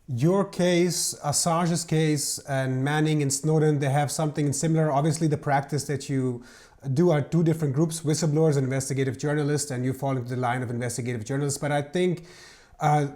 Your case, Assange's case, and Manning and Snowden, they have something similar. Obviously, the practice that you do are two different groups, whistleblowers and investigative journalists, and you fall into the line of investigative journalists. But I think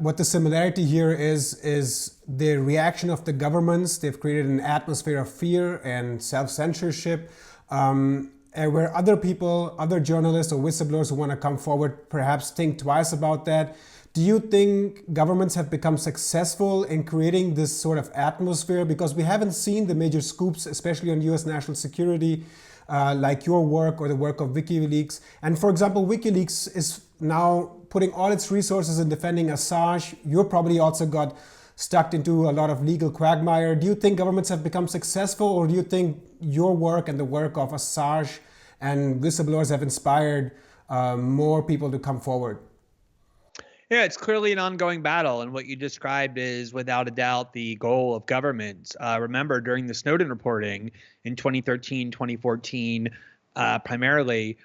what the similarity here is the reaction of the governments. They've created an atmosphere of fear and self-censorship, where other people, other journalists or whistleblowers who want to come forward perhaps think twice about that. Do you think governments have become successful in creating this sort of atmosphere? Because we haven't seen the major scoops, especially on US national security, like your work or the work of WikiLeaks. And for example, WikiLeaks is now putting all its resources in defending Assange. You probably also got stuck into a lot of legal quagmire. Do you think governments have become successful, or do you think your work and the work of Assange and whistleblowers have inspired more people to come forward? Yeah, it's clearly an ongoing battle, and what you described is without a doubt the goal of governments. Remember, during the Snowden reporting in 2013, 2014, primarily,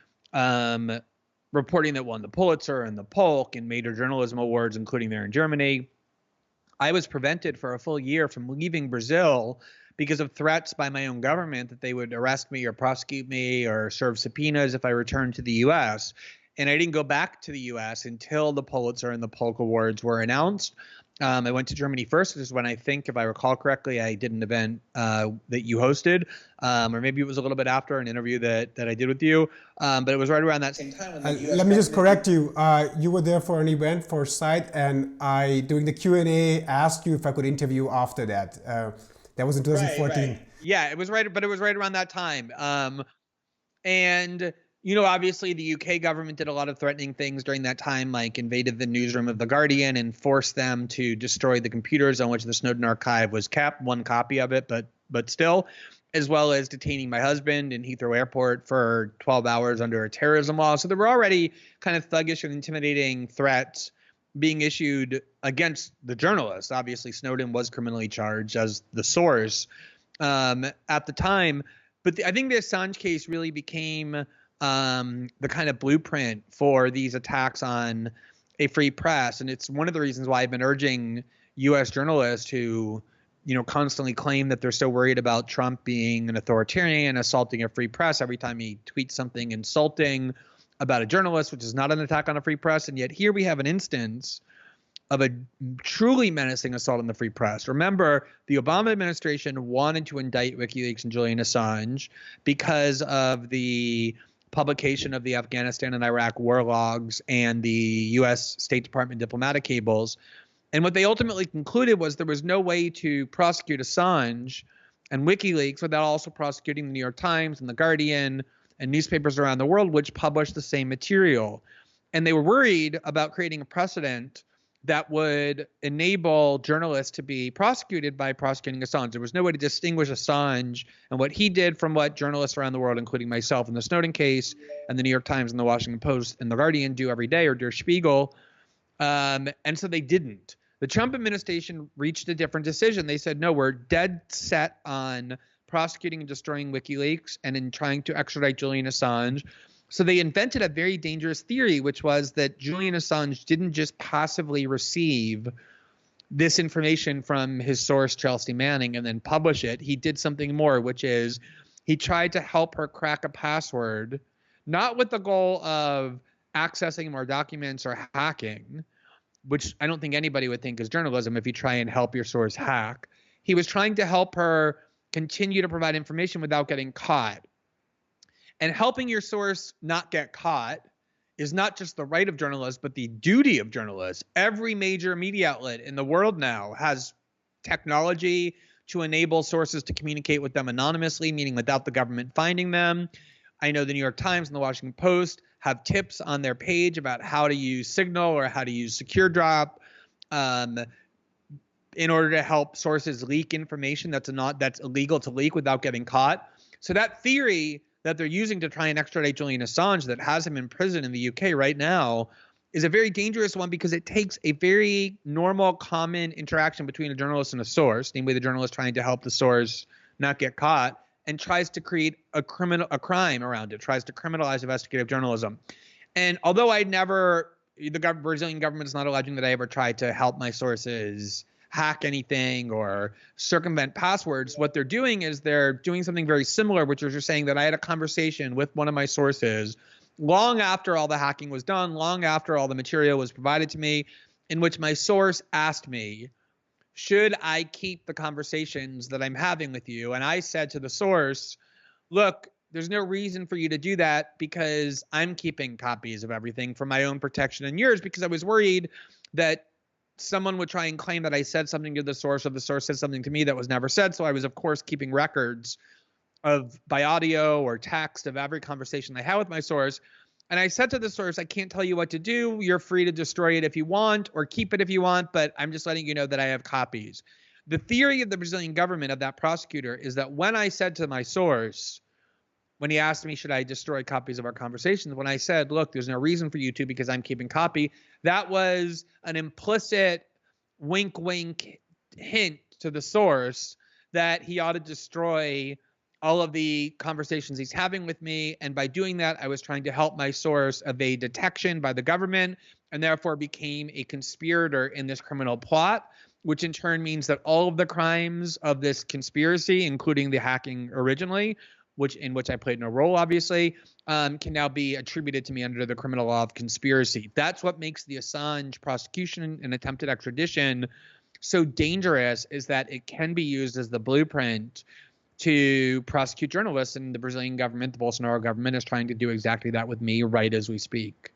reporting that won the Pulitzer and the Polk and major journalism awards, including there in Germany, I was prevented for a full year from leaving Brazil because of threats by my own government that they would arrest me or prosecute me or serve subpoenas if I returned to the U.S., and I didn't go back to the U.S. until the Pulitzer and the Polk Awards were announced. I went to Germany first, which is when I think, if I recall correctly, I did an event that you hosted, or maybe it was a little bit after an interview that I did with you. But it was right around that same time. When let me just correct you. You were there for an event for CITE, and I, during the Q&A, asked you if I could interview after that. That was in 2014. Right. Yeah, it was right, but it was right around that time. And obviously the UK government did a lot of threatening things during that time, like invaded the newsroom of The Guardian and forced them to destroy the computers on which the Snowden archive was kept, one copy of it, but still, as well as detaining my husband in Heathrow Airport for 12 hours under a terrorism law. So there were already kind of thuggish and intimidating threats being issued against the journalists. Obviously, Snowden was criminally charged as the source at the time. But I think the Assange case really became the kind of blueprint for these attacks on a free press. And it's one of the reasons why I've been urging U.S. journalists who, constantly claim that they're so worried about Trump being an authoritarian, assaulting a free press every time he tweets something insulting about a journalist, which is not an attack on a free press. And yet here we have an instance of a truly menacing assault on the free press. Remember, the Obama administration wanted to indict WikiLeaks and Julian Assange because of the publication of the Afghanistan and Iraq war logs and the U.S. State Department diplomatic cables. And what they ultimately concluded was there was no way to prosecute Assange and WikiLeaks without also prosecuting the New York Times and the Guardian and newspapers around the world which published the same material. And they were worried about creating a precedent that would enable journalists to be prosecuted by prosecuting Assange. There was no way to distinguish Assange and what he did from what journalists around the world, including myself in the Snowden case, and the New York Times and the Washington Post and the Guardian do every day, or Der Spiegel. And so they didn't. The Trump administration reached a different decision. They said, no, we're dead set on prosecuting and destroying WikiLeaks and in trying to extradite Julian Assange. So they invented a very dangerous theory, which was that Julian Assange didn't just passively receive this information from his source, Chelsea Manning, and then publish it. He did something more, which is he tried to help her crack a password, not with the goal of accessing more documents or hacking, which I don't think anybody would think is journalism if you try and help your source hack. He was trying to help her continue to provide information without getting caught. And helping your source not get caught is not just the right of journalists, but the duty of journalists. Every major media outlet in the world now has technology to enable sources to communicate with them anonymously, meaning without the government finding them. I know the New York Times and the Washington Post have tips on their page about how to use Signal or how to use Secure Drop in order to help sources leak information that's illegal to leak without getting caught. So that theory that they're using to try and extradite Julian Assange that has him in prison in the UK right now is a very dangerous one, because it takes a very normal, common interaction between a journalist and a source, namely the journalist trying to help the source not get caught, and tries to create a crime around it, tries to criminalize investigative journalism. And although the Brazilian government is not alleging that I ever tried to help my sources hack anything or circumvent passwords. What they're doing is they're doing something very similar, which is you're saying that I had a conversation with one of my sources long after all the hacking was done, long after all the material was provided to me, in which my source asked me, should I keep the conversations that I'm having with you? And I said to the source, look, there's no reason for you to do that because I'm keeping copies of everything for my own protection and yours, because I was worried that someone would try and claim that I said something to the source or the source said something to me that was never said. So I was, of course, keeping records of by audio or text of every conversation I had with my source. And I said to the source, I can't tell you what to do. You're free to destroy it if you want or keep it if you want, but I'm just letting you know that I have copies. The theory of the Brazilian government, of that prosecutor, is that when I said to my source, when he asked me, should I destroy copies of our conversations, when I said, look, there's no reason for you to because I'm keeping copy, that was an implicit wink, wink hint to the source that he ought to destroy all of the conversations he's having with me. And by doing that, I was trying to help my source evade detection by the government and therefore became a conspirator in this criminal plot, which in turn means that all of the crimes of this conspiracy, including the hacking originally, in which I played no role, obviously, can now be attributed to me under the criminal law of conspiracy. That's what makes the Assange prosecution and attempted extradition so dangerous, is that it can be used as the blueprint to prosecute journalists, and the Brazilian government, the Bolsonaro government, is trying to do exactly that with me right as we speak.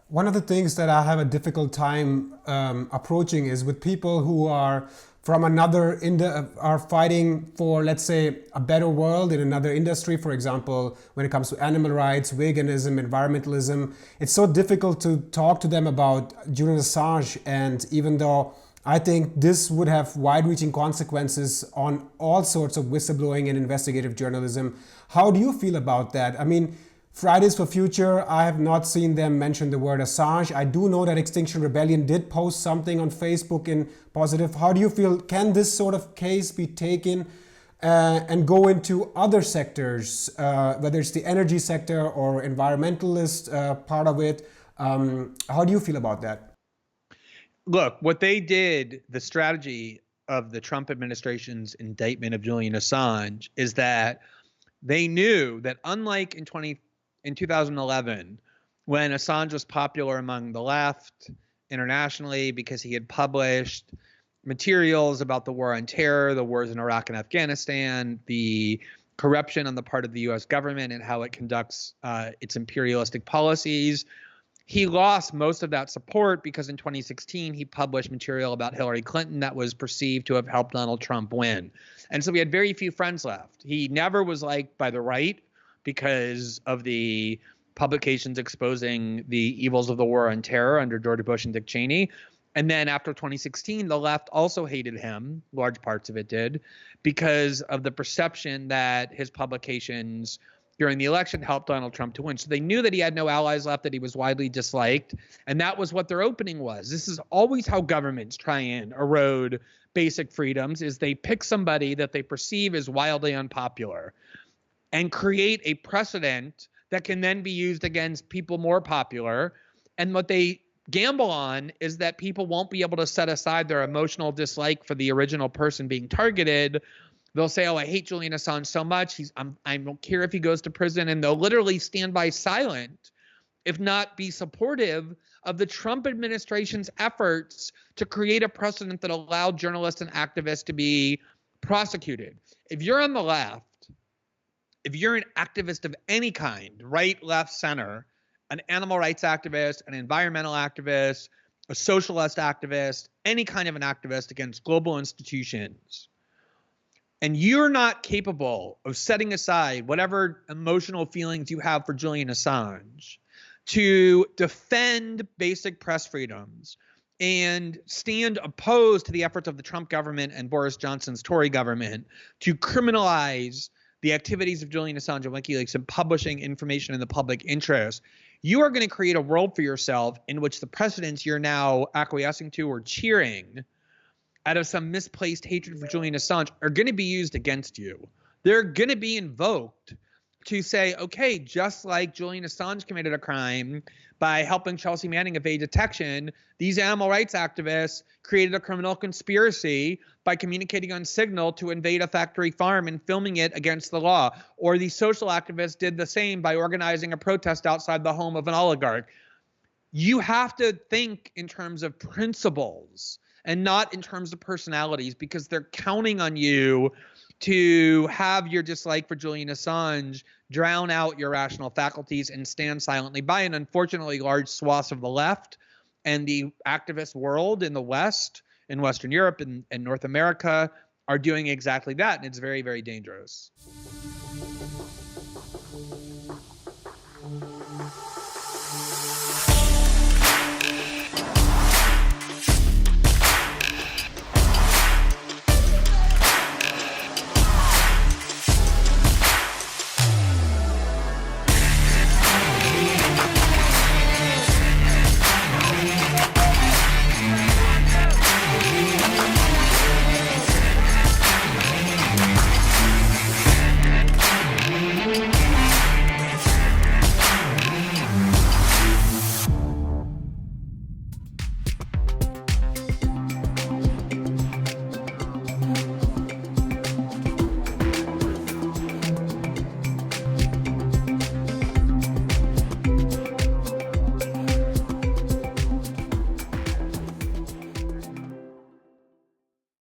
One of the things that I have a difficult time approaching is with people who are from another are fighting for, let's say, a better world in another industry. For example, when it comes to animal rights, veganism, environmentalism, it's so difficult to talk to them about Julian Assange. And even though I think this would have wide-reaching consequences on all sorts of whistleblowing and investigative journalism, how do you feel about that? I mean, Fridays for Future, I have not seen them mention the word Assange. I do know that Extinction Rebellion did post something on Facebook in positive. How do you feel? Can this sort of case be taken and go into other sectors, whether it's the energy sector or environmentalist part of it? How do you feel about that? Look, what they did, the strategy of the Trump administration's indictment of Julian Assange, is that they knew that unlike in 2011, when Assange was popular among the left internationally because he had published materials about the war on terror, the wars in Iraq and Afghanistan, the corruption on the part of the U.S. government and how it conducts its imperialistic policies, he lost most of that support because in 2016, he published material about Hillary Clinton that was perceived to have helped Donald Trump win. And so we had very few friends left. He never was liked by the right because of the publications exposing the evils of the war on terror under George Bush and Dick Cheney. And then after 2016, the left also hated him, large parts of it did, because of the perception that his publications during the election helped Donald Trump to win. So they knew that he had no allies left, that he was widely disliked. And that was what their opening was. This is always how governments try and erode basic freedoms, is they pick somebody that they perceive as wildly unpopular and create a precedent that can then be used against people more popular. And what they gamble on is that people won't be able to set aside their emotional dislike for the original person being targeted. They'll say, oh, I hate Julian Assange so much. I don't care if he goes to prison. And they'll literally stand by silent, if not be supportive of the Trump administration's efforts to create a precedent that allowed journalists and activists to be prosecuted. If you're on the left, if you're an activist of any kind, right, left, center, an animal rights activist, an environmental activist, a socialist activist, any kind of an activist against global institutions, and you're not capable of setting aside whatever emotional feelings you have for Julian Assange to defend basic press freedoms and stand opposed to the efforts of the Trump government and Boris Johnson's Tory government to criminalize the activities of Julian Assange and WikiLeaks and publishing information in the public interest, you are going to create a world for yourself in which the precedents you're now acquiescing to or cheering out of some misplaced hatred for Julian Assange are going to be used against you. They're going to be invoked to say, okay, just like Julian Assange committed a crime by helping Chelsea Manning evade detection, these animal rights activists created a criminal conspiracy by communicating on Signal to invade a factory farm and filming it against the law. Or these social activists did the same by organizing a protest outside the home of an oligarch. You have to think in terms of principles and not in terms of personalities, because they're counting on you to have your dislike for Julian Assange drown out your rational faculties and stand silently by. And unfortunately, large swaths of the left and the activist world in the West, in Western Europe and North America, are doing exactly that. And it's very, very dangerous.